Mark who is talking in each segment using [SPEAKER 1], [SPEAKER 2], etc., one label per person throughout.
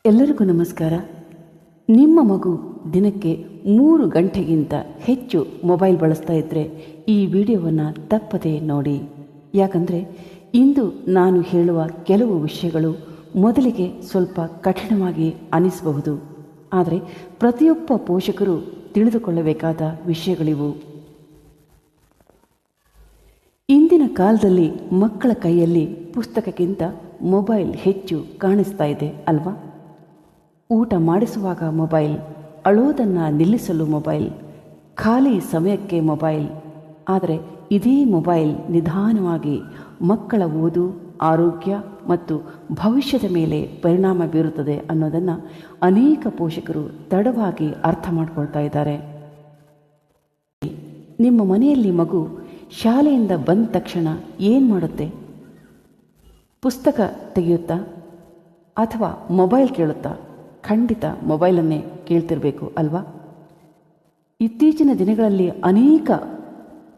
[SPEAKER 1] ಎಲ್ಲರಿಗೂ ನಮಸ್ಕಾರ. ನಿಮ್ಮ ಮಗು ದಿನಕ್ಕೆ 3 ಗಂಟೆಗಿಂತ ಹೆಚ್ಚು ಮೊಬೈಲ್ ಬಳಸ್ತಾ ಇದ್ದರೆ ಈ ವಿಡಿಯೋವನ್ನು ತಪ್ಪದೇ ನೋಡಿ. ಯಾಕಂದರೆ ಇಂದು ನಾನು ಹೇಳುವ ಕೆಲವು ವಿಷಯಗಳು ಮೊದಲಿಗೆ ಸ್ವಲ್ಪ ಕಠಿಣವಾಗಿ ಅನಿಸಬಹುದು, ಆದರೆ ಪ್ರತಿಯೊಬ್ಬ ಪೋಷಕರು ತಿಳಿದುಕೊಳ್ಳಬೇಕಾದ ವಿಷಯಗಳಿವು. ಇಂದಿನ ಕಾಲದಲ್ಲಿ ಮಕ್ಕಳ ಕೈಯಲ್ಲಿ ಪುಸ್ತಕಕ್ಕಿಂತ ಮೊಬೈಲ್ ಹೆಚ್ಚು ಕಾಣಿಸ್ತಾ ಇದೆ ಅಲ್ವಾ? ಊಟ ಮಾಡಿಸುವಾಗ ಮೊಬೈಲ್, ಅಳೋದನ್ನು ನಿಲ್ಲಿಸಲು ಮೊಬೈಲ್, ಖಾಲಿ ಸಮಯಕ್ಕೆ ಮೊಬೈಲ್. ಆದರೆ ಇದೇ ಮೊಬೈಲ್ ನಿಧಾನವಾಗಿ ಮಕ್ಕಳ ಓದು, ಆರೋಗ್ಯ ಮತ್ತು ಭವಿಷ್ಯದ ಮೇಲೆ ಪರಿಣಾಮ ಬೀರುತ್ತದೆ ಅನ್ನೋದನ್ನು ಅನೇಕ ಪೋಷಕರು ತಡವಾಗಿ ಅರ್ಥ ಮಾಡ್ಕೊಳ್ತಾ ಇದ್ದಾರೆ. ನಿಮ್ಮ ಮನೆಯಲ್ಲಿ ಮಗು ಶಾಲೆಯಿಂದ ಬಂದ ತಕ್ಷಣ ಏನು ಮಾಡುತ್ತೆ? ಪುಸ್ತಕ ತೆಗೆಯುತ್ತಾ ಅಥವಾ ಮೊಬೈಲ್ ಕೇಳುತ್ತಾ? ಖಂಡಿತ ಮೊಬೈಲನ್ನೇ ಕೇಳ್ತಿರಬೇಕು ಅಲ್ವಾ? ಇತ್ತೀಚಿನ ದಿನಗಳಲ್ಲಿ ಅನೇಕ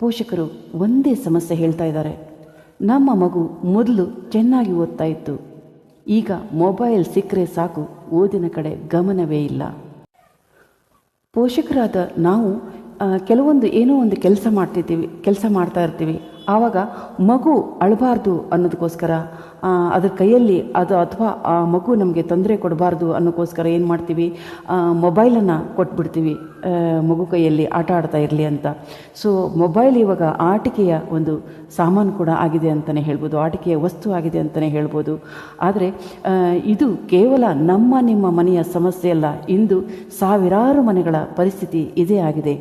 [SPEAKER 1] ಪೋಷಕರು ಒಂದೇ ಸಮಸ್ಯೆ ಹೇಳ್ತಾ ಇದ್ದಾರೆ. ನಮ್ಮ ಮಗು ಮೊದಲು ಚೆನ್ನಾಗಿ ಓದ್ತಾ ಇತ್ತು, ಈಗ ಮೊಬೈಲ್ ಸಿಕ್ಕರೆ ಸಾಕು, ಓದಿನ ಕಡೆ ಗಮನವೇ ಇಲ್ಲ. ಪೋಷಕರಾದ ನಾವು ಕೆಲವೊಂದು ಏನೋ ಒಂದು ಕೆಲಸ ಮಾಡ್ತಾ ಇರ್ತೀವಿ. ಆವಾಗ ಮಗು ಅಳಬಾರ್ದು ಅನ್ನೋದಕ್ಕೋಸ್ಕರ ಅದರ ಕೈಯಲ್ಲಿ ಅಥವಾ ಆ ಮಗು ನಮಗೆ ತೊಂದರೆ ಕೊಡಬಾರ್ದು ಅನ್ನೋಕ್ಕೋಸ್ಕರ ಏನು ಮಾಡ್ತೀವಿ, ಮೊಬೈಲನ್ನು ಕೊಟ್ಬಿಡ್ತೀವಿ ಮಗು ಕೈಯಲ್ಲಿ ಆಟ ಆಡ್ತಾ ಇರಲಿ ಅಂತ. ಸೊ ಮೊಬೈಲ್ ಇವಾಗ ಆಟಿಕೆಯ ಒಂದು ಸಾಮಾನು ಕೂಡ ಆಗಿದೆ ಅಂತಲೇ ಹೇಳ್ಬೋದು, ಆಟಿಕೆಯ ವಸ್ತು ಆಗಿದೆ ಅಂತಲೇ ಹೇಳ್ಬೋದು. ಆದರೆ ಇದು ಕೇವಲ ನಿಮ್ಮ ಮನೆಯ ಸಮಸ್ಯೆ ಅಲ್ಲ, ಇಂದು ಸಾವಿರಾರು ಮನೆಗಳ ಪರಿಸ್ಥಿತಿ ಇದೇ ಆಗಿದೆ.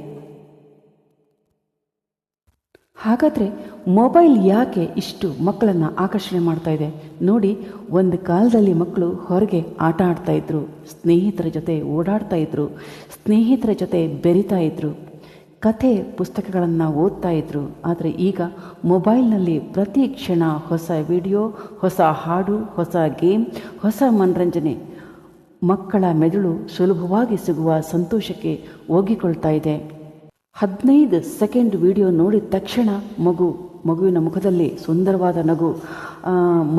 [SPEAKER 1] ಹಾಗಾದರೆ ಮೊಬೈಲ್ ಯಾಕೆ ಇಷ್ಟು ಮಕ್ಕಳನ್ನು ಆಕರ್ಷಣೆ ಮಾಡ್ತಾ ಇದೆ ನೋಡಿ. ಒಂದು ಕಾಲದಲ್ಲಿ ಮಕ್ಕಳು ಹೊರಗೆ ಆಟ ಆಡ್ತಾ ಇದ್ರು, ಸ್ನೇಹಿತರ ಜೊತೆ ಓಡಾಡ್ತಾ ಇದ್ರು, ಸ್ನೇಹಿತರ ಜೊತೆ ಬೆರಿತಾ ಇದ್ರು, ಕಥೆ ಪುಸ್ತಕಗಳನ್ನು ಓದ್ತಾ ಇದ್ರು. ಆದರೆ ಈಗ ಮೊಬೈಲ್ನಲ್ಲಿ ಪ್ರತಿ ಕ್ಷಣ ಹೊಸ ವಿಡಿಯೋ, ಹೊಸ ಹಾಡು, ಹೊಸ ಗೇಮ್, ಹೊಸ ಮನರಂಜನೆ. ಮಕ್ಕಳ ಮೆದುಳು ಸುಲಭವಾಗಿ ಸಿಗುವ ಸಂತೋಷಕ್ಕೆ ಒಗ್ಗಿಕೊಳ್ತಾ ಇದೆ. 15 ಸೆಕೆಂಡ್ ವಿಡಿಯೋ ನೋಡಿದ ತಕ್ಷಣ ಮಗುವಿನ ಮುಖದಲ್ಲಿ ಸುಂದರವಾದ ನಗು.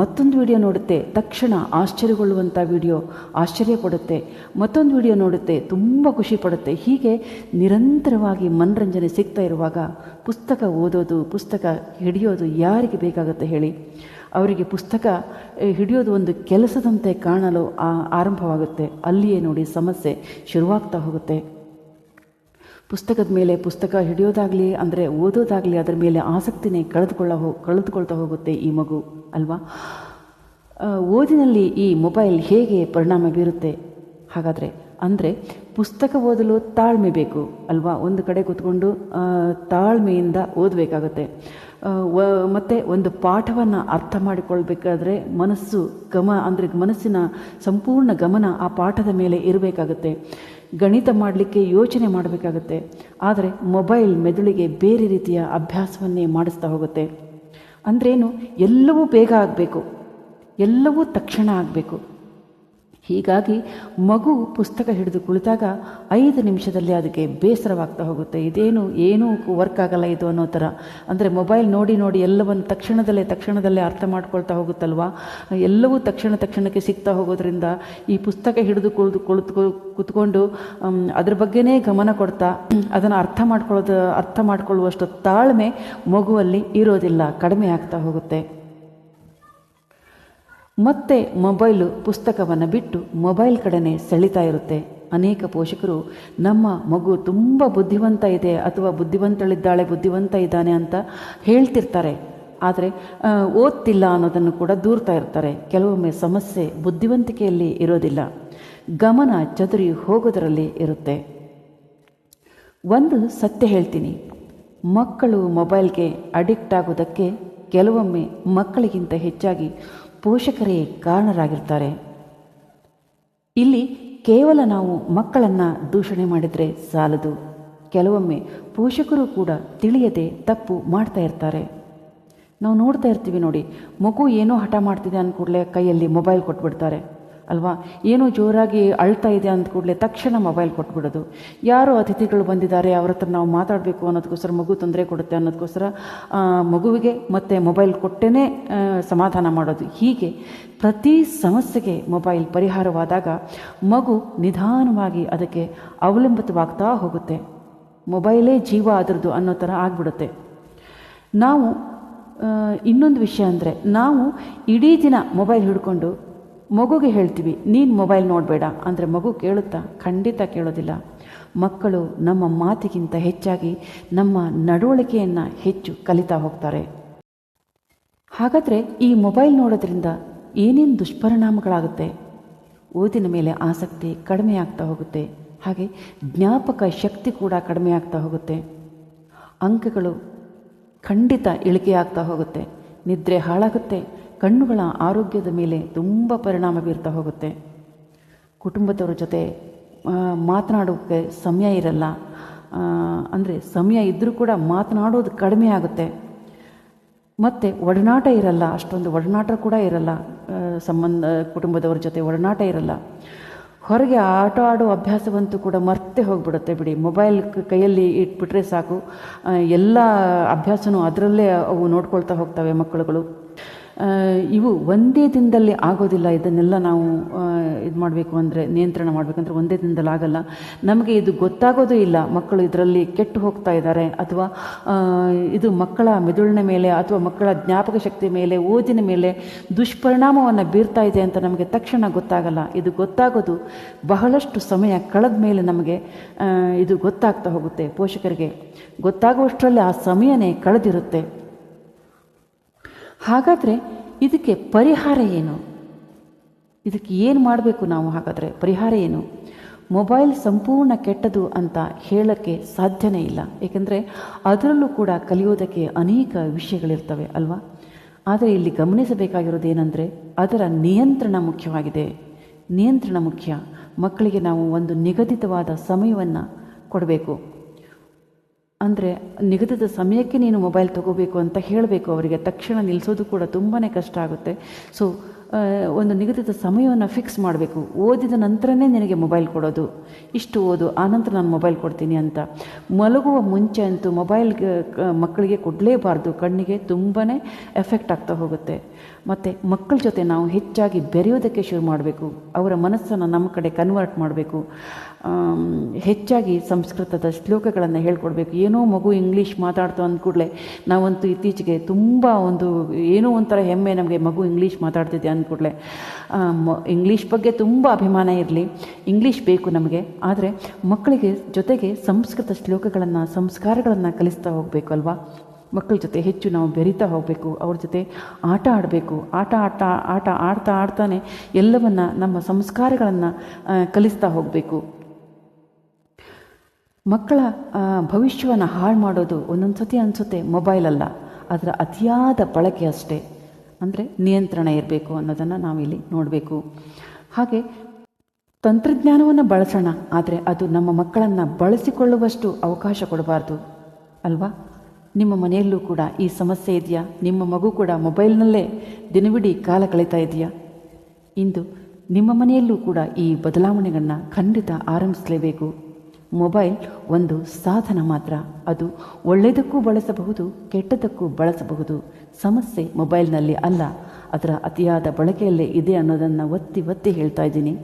[SPEAKER 1] ಮತ್ತೊಂದು ವಿಡಿಯೋ ನೋಡುತ್ತೆ, ತಕ್ಷಣ ಆಶ್ಚರ್ಯಗೊಳ್ಳುವಂಥ ವಿಡಿಯೋ ಆಶ್ಚರ್ಯ ಪಡುತ್ತೆ. ಮತ್ತೊಂದು ವಿಡಿಯೋ ನೋಡುತ್ತೆ, ತುಂಬ ಖುಷಿ ಪಡುತ್ತೆ. ಹೀಗೆ ನಿರಂತರವಾಗಿ ಮನರಂಜನೆ ಸಿಗ್ತಾ ಇರುವಾಗ ಪುಸ್ತಕ ಓದೋದು, ಪುಸ್ತಕ ಹಿಡಿಯೋದು ಯಾರಿಗೆ ಬೇಕಾಗುತ್ತೆ ಹೇಳಿ? ಅವರಿಗೆ ಪುಸ್ತಕ ಹಿಡಿಯೋದು ಒಂದು ಕೆಲಸದಂತೆ ಕಾಣಲು ಆರಂಭವಾಗುತ್ತೆ. ಅಲ್ಲಿಯೇ ನೋಡಿ ಸಮಸ್ಯೆ ಶುರುವಾಗ್ತಾ ಹೋಗುತ್ತೆ. ಪುಸ್ತಕದ ಮೇಲೆ, ಪುಸ್ತಕ ಹಿಡಿಯೋದಾಗಲಿ ಅಂದರೆ ಓದೋದಾಗಲಿ, ಅದರ ಮೇಲೆ ಆಸಕ್ತಿನೇ ಕಳೆದುಕೊಳ್ತಾ ಹೋಗುತ್ತೆ ಈ ಮಗು ಅಲ್ವಾ? ಓದಿನಲ್ಲಿ ಈ ಮೊಬೈಲ್ ಹೇಗೆ ಪರಿಣಾಮ ಬೀರುತ್ತೆ ಹಾಗಾದರೆ? ಅಂದರೆ ಪುಸ್ತಕ ಓದಲು ತಾಳ್ಮೆ ಬೇಕು ಅಲ್ವಾ? ಒಂದು ಕಡೆ ಕೂತ್ಕೊಂಡು ತಾಳ್ಮೆಯಿಂದ ಓದಬೇಕಾಗತ್ತೆ. ಮತ್ತು ಒಂದು ಪಾಠವನ್ನು ಅರ್ಥ ಮಾಡಿಕೊಳ್ಬೇಕಾದ್ರೆ ಮನಸ್ಸಿನ ಸಂಪೂರ್ಣ ಗಮನ ಆ ಪಾಠದ ಮೇಲೆ ಇರಬೇಕಾಗತ್ತೆ. ಗಣಿತ ಮಾಡಲಿಕ್ಕೆ ಯೋಚನೆ ಮಾಡಬೇಕಾಗತ್ತೆ. ಆದರೆ ಮೊಬೈಲ್ ಮೆದುಳಿಗೆ ಬೇರೆ ರೀತಿಯ ಅಭ್ಯಾಸವನ್ನೇ ಮಾಡಿಸ್ತಾ ಹೋಗುತ್ತೆ. ಅಂದ್ರೇನು? ಎಲ್ಲವೂ ಬೇಗ ಆಗಬೇಕು, ಎಲ್ಲವೂ ತಕ್ಷಣ ಆಗಬೇಕು. ಹೀಗಾಗಿ ಮಗು ಪುಸ್ತಕ ಹಿಡಿದು ಕುಳಿತಾಗ 5 ನಿಮಿಷದಲ್ಲಿ ಅದಕ್ಕೆ ಬೇಸರವಾಗ್ತಾ ಹೋಗುತ್ತೆ. ಏನೂ ವರ್ಕ್ ಆಗಲ್ಲ ಇದು ಅನ್ನೋ ಥರ. ಅಂದರೆ ಮೊಬೈಲ್ ನೋಡಿ ಎಲ್ಲವನ್ನು ತಕ್ಷಣದಲ್ಲೇ ಅರ್ಥ ಮಾಡ್ಕೊಳ್ತಾ ಹೋಗುತ್ತಲ್ವ. ಎಲ್ಲವೂ ತಕ್ಷಣಕ್ಕೆ ಸಿಗ್ತಾ ಹೋಗೋದ್ರಿಂದ ಈ ಪುಸ್ತಕ ಹಿಡಿದು ಕುತ್ಕೊಂಡು ಅದ್ರ ಬಗ್ಗೆನೇ ಗಮನ ಕೊಡ್ತಾ ಅದನ್ನು ಅರ್ಥ ಮಾಡ್ಕೊಳ್ಳುವಷ್ಟು ತಾಳ್ಮೆ ಮಗುವಲ್ಲಿ ಇರೋದಿಲ್ಲ, ಕಡಿಮೆ ಆಗ್ತಾ ಹೋಗುತ್ತೆ. ಮತ್ತೆ ಮೊಬೈಲು ಪುಸ್ತಕವನ್ನು ಬಿಟ್ಟು ಮೊಬೈಲ್ ಕಡೆನೇ ಸೆಳೀತಾ ಇರುತ್ತೆ. ಅನೇಕ ಪೋಷಕರು ನಮ್ಮ ಮಗು ತುಂಬ ಬುದ್ಧಿವಂತ ಇದೆ ಅಥವಾ ಬುದ್ಧಿವಂತಳಿದ್ದಾಳೆ, ಬುದ್ಧಿವಂತ ಇದ್ದಾನೆ ಅಂತ ಹೇಳ್ತಿರ್ತಾರೆ. ಆದರೆ ಓದ್ತಿಲ್ಲ ಅನ್ನೋದನ್ನು ಕೂಡ ದೂರ್ತಾ ಇರ್ತಾರೆ. ಕೆಲವೊಮ್ಮೆ ಸಮಸ್ಯೆ ಬುದ್ಧಿವಂತಿಕೆಯಲ್ಲಿ ಇರೋದಿಲ್ಲ, ಗಮನ ಚದುರಿ ಹೋಗೋದರಲ್ಲಿ ಇರುತ್ತೆ. ಒಂದು ಸತ್ಯ ಹೇಳ್ತೀನಿ, ಮಕ್ಕಳು ಮೊಬೈಲ್ಗೆ ಅಡಿಕ್ಟ್ ಆಗೋದಕ್ಕೆ ಕೆಲವೊಮ್ಮೆ ಮಕ್ಕಳಿಗಿಂತ ಹೆಚ್ಚಾಗಿ ಪೋಷಕರೇ ಕಾರಣರಾಗಿರ್ತಾರೆ. ಇಲ್ಲಿ ಕೇವಲ ನಾವು ಮಕ್ಕಳನ್ನು ದೂಷಣೆ ಮಾಡಿದರೆ ಸಾಲದು. ಕೆಲವೊಮ್ಮೆ ಪೋಷಕರು ಕೂಡ ತಿಳಿಯದೆ ತಪ್ಪು ಮಾಡ್ತಾ ಇರ್ತಾರೆ. ನಾವು ನೋಡ್ತಾ ಇರ್ತೀವಿ ನೋಡಿ, ಮಗು ಏನೋ ಹಠ ಮಾಡ್ತಿದೆ ಅಂದ್ಕೂಡಲೇ ಕೈಯಲ್ಲಿ ಮೊಬೈಲ್ ಕೊಟ್ಬಿಡ್ತಾರೆ. ಅಲ್ವಾ. ಏನೋ ಜೋರಾಗಿ ಅಳ್ತಾ ಇದೆ ಅಂದ ಕೂಡಲೇ ತಕ್ಷಣ ಮೊಬೈಲ್ ಕೊಟ್ಬಿಡೋದು. ಯಾರೋ ಅತಿಥಿಗಳು ಬಂದಿದ್ದಾರೆ, ಅವ್ರ ಹತ್ರ ನಾವು ಮಾತಾಡಬೇಕು ಅನ್ನೋದಕ್ಕೋಸ್ಕರ, ಮಗು ತೊಂದರೆ ಕೊಡುತ್ತೆ ಅನ್ನೋದಕ್ಕೋಸ್ಕರ ಮಗುವಿಗೆ ಮತ್ತೆ ಮೊಬೈಲ್ ಕೊಟ್ಟೇ ಸಮಾಧಾನ ಮಾಡೋದು. ಹೀಗೆ ಪ್ರತಿ ಸಮಸ್ಯೆಗೆ ಮೊಬೈಲ್ ಪರಿಹಾರವಾದಾಗ ಮಗು ನಿಧಾನವಾಗಿ ಅದಕ್ಕೆ ಅವಲಂಬಿತವಾಗ್ತಾ ಹೋಗುತ್ತೆ. ಮೊಬೈಲೇ ಜೀವ ಅದರದ್ದು ಅನ್ನೋ ಥರ ಆಗಿಬಿಡುತ್ತೆ. ನಾವು ಇನ್ನೊಂದು ವಿಷಯ ಅಂದರೆ, ನಾವು ಇಡೀ ದಿನ ಮೊಬೈಲ್ ಹಿಡ್ಕೊಂಡು ಮಗುಗೆ ಹೇಳ್ತೀವಿ ನೀನು ಮೊಬೈಲ್ ನೋಡಬೇಡ ಅಂದರೆ ಮಗು ಕೇಳುತ್ತಾ? ಖಂಡಿತ ಕೇಳೋದಿಲ್ಲ. ಮಕ್ಕಳು ನಮ್ಮ ಮಾತಿಗಿಂತ ಹೆಚ್ಚಾಗಿ ನಮ್ಮ ನಡವಳಿಕೆಯನ್ನು ಹೆಚ್ಚು ಕಲಿತಾ ಹೋಗ್ತಾರೆ. ಹಾಗಾದರೆ ಈ ಮೊಬೈಲ್ ನೋಡೋದ್ರಿಂದ ಏನೇನು ದುಷ್ಪರಿಣಾಮಗಳಾಗುತ್ತೆ? ಓದಿನ ಮೇಲೆ ಆಸಕ್ತಿ ಕಡಿಮೆ ಆಗ್ತಾ ಹೋಗುತ್ತೆ. ಹಾಗೆ ಜ್ಞಾಪಕ ಶಕ್ತಿ ಕೂಡ ಕಡಿಮೆ ಆಗ್ತಾ ಹೋಗುತ್ತೆ. ಅಂಕಗಳು ಖಂಡಿತ ಇಳಿಕೆ ಆಗ್ತಾ ಹೋಗುತ್ತೆ. ನಿದ್ರೆ ಹಾಳಾಗುತ್ತೆ. ಕಣ್ಣುಗಳ ಆರೋಗ್ಯದ ಮೇಲೆ ತುಂಬ ಪರಿಣಾಮ ಬೀರ್ತಾ ಹೋಗುತ್ತೆ. ಕುಟುಂಬದವ್ರ ಜೊತೆ ಮಾತನಾಡೋಕ್ಕೆ ಸಮಯ ಇರಲ್ಲ. ಅಂದರೆ ಸಮಯ ಇದ್ದರೂ ಕೂಡ ಮಾತನಾಡೋದು ಕಡಿಮೆ ಆಗುತ್ತೆ. ಮತ್ತು ಒಡನಾಟ ಇರಲ್ಲ, ಅಷ್ಟೊಂದು ಒಡನಾಟ ಕೂಡ ಇರಲ್ಲ. ಕುಟುಂಬದವ್ರ ಜೊತೆ ಒಡನಾಟ ಇರಲ್ಲ. ಹೊರಗೆ ಆಟ ಆಡೋ ಅಭ್ಯಾಸವಂತೂ ಕೂಡ ಮರ್ತೇ ಹೋಗಿಬಿಡುತ್ತೆ ಬಿಡಿ. ಮೊಬೈಲ್ ಕೈಯಲ್ಲಿ ಇಟ್ಬಿಟ್ರೆ ಸಾಕು, ಎಲ್ಲ ಅಭ್ಯಾಸನೂ ಅದರಲ್ಲೇ ಅವು ನೋಡ್ಕೊಳ್ತಾ ಹೋಗ್ತವೆ ಮಕ್ಕಳುಗಳು. ಇವು ಒಂದೇ ದಿನದಲ್ಲಿ ಆಗೋದಿಲ್ಲ. ಇದನ್ನೆಲ್ಲ ನಾವು ಇದು ಮಾಡಬೇಕು ಅಂದರೆ, ನಿಯಂತ್ರಣ ಮಾಡಬೇಕಂದ್ರೆ ಒಂದೇ ದಿನದಲ್ಲಿ ಆಗಲ್ಲ. ನಮಗೆ ಇದು ಗೊತ್ತಾಗೋದೇ ಇಲ್ಲ ಮಕ್ಕಳು ಇದರಲ್ಲಿ ಕೆಟ್ಟು ಹೋಗ್ತಾ ಇದ್ದಾರೆ, ಅಥವಾ ಇದು ಮಕ್ಕಳ ಮೆದುಳಿನ ಮೇಲೆ ಅಥವಾ ಮಕ್ಕಳ ಜ್ಞಾಪಕ ಶಕ್ತಿ ಮೇಲೆ, ಓದಿನ ಮೇಲೆ ದುಷ್ಪರಿಣಾಮವನ್ನು ಬೀರ್ತಾ ಇದೆ ಅಂತ ನಮಗೆ ತಕ್ಷಣ ಗೊತ್ತಾಗಲ್ಲ. ಇದು ಗೊತ್ತಾಗೋದು ಬಹಳಷ್ಟು ಸಮಯ ಕಳೆದ ಮೇಲೆ ನಮಗೆ ಇದು ಗೊತ್ತಾಗ್ತಾ ಹೋಗುತ್ತೆ. ಪೋಷಕರಿಗೆ ಗೊತ್ತಾಗುವಷ್ಟರಲ್ಲಿ ಆ ಸಮಯನೇ ಕಳೆದಿರುತ್ತೆ. ಹಾಗಾದರೆ ಇದಕ್ಕೆ ಪರಿಹಾರ ಏನು? ಇದಕ್ಕೆ ಏನು ಮಾಡಬೇಕು ನಾವು? ಹಾಗಾದರೆ ಪರಿಹಾರ ಏನು? ಮೊಬೈಲ್ ಸಂಪೂರ್ಣ ಕೆಟ್ಟದು ಅಂತ ಹೇಳೋಕ್ಕೆ ಸಾಧ್ಯನೇ ಇಲ್ಲ. ಏಕೆಂದರೆ ಅದರಲ್ಲೂ ಕೂಡ ಕಲಿಯೋದಕ್ಕೆ ಅನೇಕ ವಿಷಯಗಳಿರ್ತವೆ ಅಲ್ವಾ. ಆದರೆ ಇಲ್ಲಿ ಗಮನಿಸಬೇಕಾಗಿರೋದು ಏನಂದರೆ, ಅದರ ನಿಯಂತ್ರಣ ಮುಖ್ಯವಾಗಿದೆ. ನಿಯಂತ್ರಣ ಮುಖ್ಯ. ಮಕ್ಕಳಿಗೆ ನಾವು ಒಂದು ನಿಗದಿತವಾದ ಸಮಯವನ್ನು ಕೊಡಬೇಕು. ಅಂದರೆ ನಿಗದಿತ ಸಮಯಕ್ಕೆ ನೀನು ಮೊಬೈಲ್ ತಗೋಬೇಕು ಅಂತ ಹೇಳಬೇಕು ಅವರಿಗೆ. ತಕ್ಷಣ ನಿಲ್ಲಿಸೋದು ಕೂಡ ತುಂಬಾ ಕಷ್ಟ ಆಗುತ್ತೆ. ಸೊ ಒಂದು ನಿಗದಿತ ಸಮಯವನ್ನು ಫಿಕ್ಸ್ ಮಾಡಬೇಕು. ಓದಿದ ನಂತರನೇ ನಿನಗೆ ಮೊಬೈಲ್ ಕೊಡೋದು, ಇಷ್ಟು ಓದು, ಆನಂತರ ನಾನು ಮೊಬೈಲ್ ಕೊಡ್ತೀನಿ ಅಂತ. ಮಲಗುವ ಮುಂಚೆ ಅಂತೂ ಮೊಬೈಲ್ ಮಕ್ಕಳಿಗೆ ಕೊಡಲೇಬಾರ್ದು. ಕಣ್ಣಿಗೆ ತುಂಬಾ ಎಫೆಕ್ಟ್ ಆಗ್ತಾ ಹೋಗುತ್ತೆ. ಮತ್ತು ಮಕ್ಕಳ ಜೊತೆ ನಾವು ಹೆಚ್ಚಾಗಿ ಬೆರೆಯೋದಕ್ಕೆ ಶುರು ಮಾಡಬೇಕು. ಅವರ ಮನಸ್ಸನ್ನು ನಮ್ಮ ಕಡೆ ಕನ್ವರ್ಟ್ ಮಾಡಬೇಕು. ಹೆಚ್ಚಾಗಿ ಸಂಸ್ಕೃತದ ಶ್ಲೋಕಗಳನ್ನು ಹೇಳ್ಕೊಡ್ಬೇಕು. ಏನೋ ಮಗು ಇಂಗ್ಲೀಷ್ ಮಾತಾಡ್ತು ಅಂದ್ಕೂಡಲೇ ನಾವಂತೂ ಇತ್ತೀಚೆಗೆ ತುಂಬ ಏನೋ ಒಂಥರ ಹೆಮ್ಮೆ ನಮಗೆ, ಮಗು ಇಂಗ್ಲೀಷ್ ಮಾತಾಡ್ತಿದ್ದೆ ಅಂದ್ಕೂಡಲೇ. ಇಂಗ್ಲೀಷ್ ಬಗ್ಗೆ ತುಂಬ ಅಭಿಮಾನ ಇರಲಿ, ಇಂಗ್ಲೀಷ್ ಬೇಕು ನಮಗೆ. ಆದರೆ ಮಕ್ಕಳಿಗೆ ಜೊತೆಗೆ ಸಂಸ್ಕೃತ ಶ್ಲೋಕಗಳನ್ನು, ಸಂಸ್ಕಾರಗಳನ್ನು ಕಲಿಸ್ತಾ ಹೋಗಬೇಕು ಅಲ್ವಾ. ಮಕ್ಕಳ ಜೊತೆ ಹೆಚ್ಚು ನಾವು ಬೆರೀತಾ ಹೋಗಬೇಕು. ಅವ್ರ ಜೊತೆ ಆಟ ಆಡಬೇಕು. ಆಟ ಆಡ್ತಾನೆ ಎಲ್ಲವನ್ನು, ನಮ್ಮ ಸಂಸ್ಕಾರಗಳನ್ನು ಕಲಿಸ್ತಾ ಹೋಗಬೇಕು. ಮಕ್ಕಳ ಭವಿಷ್ಯವನ್ನು ಹಾಳು ಮಾಡೋದು ಒಂದೊಂದು ಸತಿ ಅನಿಸುತ್ತೆ ಮೊಬೈಲ್ ಅಲ್ಲ, ಅದರ ಅತಿಯಾದ ಬಳಕೆ ಅಷ್ಟೇ. ಅಂದರೆ ನಿಯಂತ್ರಣ ಇರಬೇಕು ಅನ್ನೋದನ್ನು ನಾವಿಲ್ಲಿ ನೋಡಬೇಕು. ಹಾಗೆ ತಂತ್ರಜ್ಞಾನವನ್ನು ಬಳಸೋಣ, ಆದರೆ ಅದು ನಮ್ಮ ಮಕ್ಕಳನ್ನು ಬಳಸಿಕೊಳ್ಳುವಷ್ಟು ಅವಕಾಶ ಕೊಡಬಾರ್ದು ಅಲ್ವಾ. ನಿಮ್ಮ ಮನೆಯಲ್ಲೂ ಕೂಡ ಈ ಸಮಸ್ಯೆ ಇದೆಯಾ? ನಿಮ್ಮ ಮಗು ಕೂಡ ಮೊಬೈಲ್ನಲ್ಲೇ ದಿನವಿಡೀ ಕಾಲ ಕಳೀತಾ ಇದೆಯಾ? ಇಂದು ನಿಮ್ಮ ಮನೆಯಲ್ಲೂ ಕೂಡ ಈ ಬದಲಾವಣೆಗಳನ್ನ ಖಂಡಿತ ಆರಂಭಿಸಲೇಬೇಕು. ಮೊಬೈಲ್ ಒಂದು ಸಾಧನ ಮಾತ್ರ. ಅದು ಒಳ್ಳೆಯದಕ್ಕೂ ಬಳಸಬಹುದು, ಕೆಟ್ಟದಕ್ಕೂ ಬಳಸಬಹುದು. ಸಮಸ್ಯೆ ಮೊಬೈಲ್ನಲ್ಲಿ ಅಲ್ಲ, ಅದರ ಅತಿಯಾದ ಬಳಕೆಯಲ್ಲೇ ಇದೆ ಅನ್ನೋದನ್ನು ಒತ್ತಿ ಒತ್ತಿ ಹೇಳ್ತಾ ಇದ್ದೀನಿ.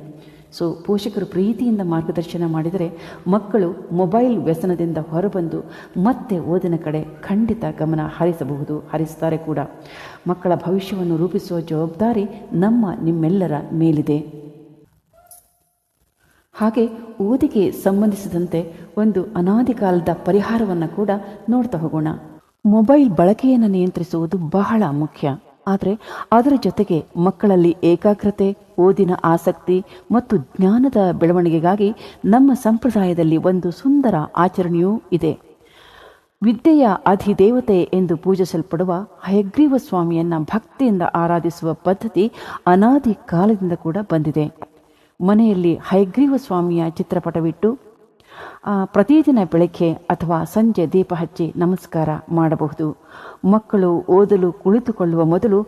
[SPEAKER 1] ಸೊ ಪೋಷಕರು ಪ್ರೀತಿಯಿಂದ ಮಾರ್ಗದರ್ಶನ ಮಾಡಿದರೆ ಮಕ್ಕಳು ಮೊಬೈಲ್ ವ್ಯಸನದಿಂದ ಹೊರಬಂದು ಮತ್ತೆ ಓದಿನ ಕಡೆ ಖಂಡಿತ ಗಮನ ಹರಿಸ್ತಾರೆ ಕೂಡ. ಮಕ್ಕಳ ಭವಿಷ್ಯವನ್ನು ರೂಪಿಸುವ ಜವಾಬ್ದಾರಿ ನಿಮ್ಮೆಲ್ಲರ ಮೇಲಿದೆ. ಹಾಗೆ ಓದಿಗೆ ಸಂಬಂಧಿಸಿದಂತೆ ಒಂದು ಅನಾದಿ ಕಾಲದ ಪರಿಹಾರವನ್ನು ಕೂಡ ನೋಡ್ತಾ ಹೋಗೋಣ. ಮೊಬೈಲ್ ಬಳಕೆಯನ್ನು ನಿಯಂತ್ರಿಸುವುದು ಬಹಳ ಮುಖ್ಯ. ಆದರೆ ಅದರ ಜೊತೆಗೆ ಮಕ್ಕಳಲ್ಲಿ ಏಕಾಗ್ರತೆ, ಓದಿನ ಆಸಕ್ತಿ ಮತ್ತು ಜ್ಞಾನದ ಬೆಳವಣಿಗೆಗಾಗಿ ನಮ್ಮ ಸಂಪ್ರದಾಯದಲ್ಲಿ ಒಂದು ಸುಂದರ ಆಚರಣೆಯೂ ಇದೆ. ವಿದ್ಯೆಯ ಅಧಿದೇವತೆ ಎಂದು ಪೂಜಿಸಲ್ಪಡುವ ಹಯಗ್ರೀವ ಸ್ವಾಮಿಯನ್ನು ಭಕ್ತಿಯಿಂದ ಆರಾಧಿಸುವ ಪದ್ಧತಿ ಅನಾದಿ ಕಾಲದಿಂದ ಕೂಡ ಬಂದಿದೆ. ಮನೆಯಲ್ಲಿ ಹಯಗ್ರೀವ ಸ್ವಾಮಿಯ ಚಿತ್ರಪಟವಿಟ್ಟು ಪ್ರತಿದಿನ ಬೆಳಗ್ಗೆ ಅಥವಾ ಸಂಜೆ ದೀಪ ಹಚ್ಚಿ ನಮಸ್ಕಾರ ಮಾಡಬಹುದು. ಮಕ್ಕಳು ಓದಲು ಕುಳಿತುಕೊಳ್ಳುವ ಮೊದಲು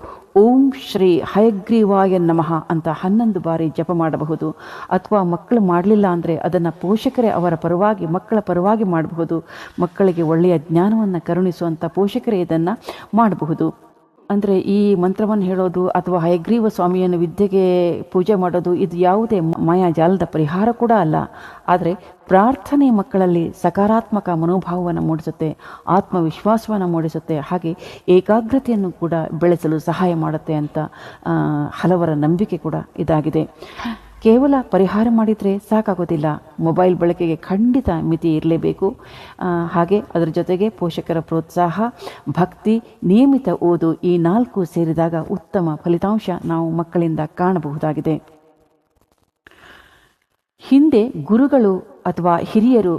[SPEAKER 1] ಓಂ ಶ್ರೀ ಹಯಗ್ರೀವಾಯ ನಮಃ ಅಂತ 11 ಬಾರಿ ಜಪ ಮಾಡಬಹುದು. ಅಥವಾ ಮಕ್ಕಳು ಮಾಡಲಿಲ್ಲ ಅಂದರೆ ಅದನ್ನು ಪೋಷಕರೇ ಅವರ ಪರವಾಗಿ ಮಕ್ಕಳ ಪರವಾಗಿ ಮಾಡಬಹುದು. ಮಕ್ಕಳಿಗೆ ಒಳ್ಳೆಯ ಜ್ಞಾನವನ್ನು ಕರುಣಿಸುವಂಥ ಪೋಷಕರೇ ಇದನ್ನು ಮಾಡಬಹುದು. ಅಂದರೆ ಈ ಮಂತ್ರವನ್ನು ಹೇಳೋದು ಅಥವಾ ಹಯಗ್ರೀವ ಸ್ವಾಮಿಯನ್ನು ವಿದ್ಯೆಗೆ ಪೂಜೆ ಮಾಡೋದು ಇದು ಯಾವುದೇ ಮಾಯಾಜಾಲದ ಪರಿಹಾರ ಕೂಡ ಅಲ್ಲ. ಆದರೆ ಪ್ರಾರ್ಥನೆ ಮಕ್ಕಳಲ್ಲಿ ಸಕಾರಾತ್ಮಕ ಮನೋಭಾವವನ್ನು ಮೂಡಿಸುತ್ತೆ, ಆತ್ಮವಿಶ್ವಾಸವನ್ನು ಮೂಡಿಸುತ್ತೆ, ಹಾಗೆ ಏಕಾಗ್ರತೆಯನ್ನು ಕೂಡ ಬೆಳೆಸಲು ಸಹಾಯ ಮಾಡುತ್ತೆ ಅಂತ ಹಲವರ ನಂಬಿಕೆ ಕೂಡ ಇದಾಗಿದೆ. ಕೇವಲ ಪರಿಹಾರ ಮಾಡಿದರೆ ಸಾಕಾಗೋದಿಲ್ಲ. ಮೊಬೈಲ್ ಬಳಕೆಗೆ ಖಂಡಿತ ಮಿತಿ ಇರಲೇಬೇಕು. ಹಾಗೆ ಅದರ ಜೊತೆಗೆ ಪೋಷಕರ ಪ್ರೋತ್ಸಾಹ, ಭಕ್ತಿ, ನಿಯಮಿತ ಓದು ಈ 4 ಸೇರಿದಾಗ ಉತ್ತಮ ಫಲಿತಾಂಶ ನಾವು ಮಕ್ಕಳಿಂದ ಕಾಣಬಹುದಾಗಿದೆ. ಹಿಂದೆ ಗುರುಗಳು ಅಥವಾ ಹಿರಿಯರು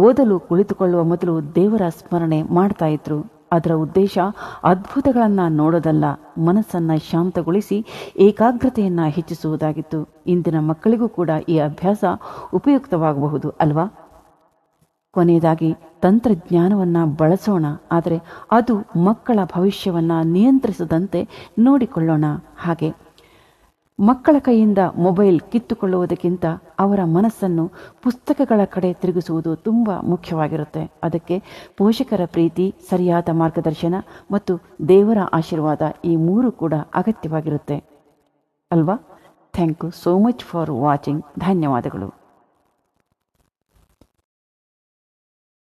[SPEAKER 1] ಓದಲು ಕುಳಿತುಕೊಳ್ಳುವ ಮೊದಲು ದೇವರ ಸ್ಮರಣೆ ಮಾಡ್ತಾ ಇದ್ರು. ಅದರ ಉದ್ದೇಶ ಅದ್ಭುತಗಳನ್ನು ನೋಡೋದಲ್ಲ, ಮನಸ್ಸನ್ನು ಶಾಂತಗೊಳಿಸಿ ಏಕಾಗ್ರತೆಯನ್ನು ಹೆಚ್ಚಿಸುವುದಾಗಿತ್ತು. ಇಂದಿನ ಮಕ್ಕಳಿಗೂ ಕೂಡ ಈ ಅಭ್ಯಾಸ ಉಪಯುಕ್ತವಾಗಬಹುದು ಅಲ್ವಾ? ಕೊನೆಯದಾಗಿ ತಂತ್ರಜ್ಞಾನವನ್ನು ಬಳಸೋಣ, ಆದರೆ ಅದು ಮಕ್ಕಳ ಭವಿಷ್ಯವನ್ನು ನಿಯಂತ್ರಿಸದಂತೆ ನೋಡಿಕೊಳ್ಳೋಣ. ಹಾಗೆ ಮಕ್ಕಳ ಕೈಯಿಂದ ಮೊಬೈಲ್ ಕಿತ್ತುಕೊಳ್ಳುವುದಕ್ಕಿಂತ ಅವರ ಮನಸ್ಸನ್ನು ಪುಸ್ತಕಗಳ ಕಡೆ ತಿರುಗಿಸುವುದು ತುಂಬ ಮುಖ್ಯವಾಗಿರುತ್ತೆ. ಅದಕ್ಕೆ ಪೋಷಕರ ಪ್ರೀತಿ, ಸರಿಯಾದ ಮಾರ್ಗದರ್ಶನ ಮತ್ತು ದೇವರ ಆಶೀರ್ವಾದ ಈ 3 ಕೂಡ ಅಗತ್ಯವಾಗಿರುತ್ತೆ ಅಲ್ವಾ? Thank you so much for watching. ಧನ್ಯವಾದಗಳು.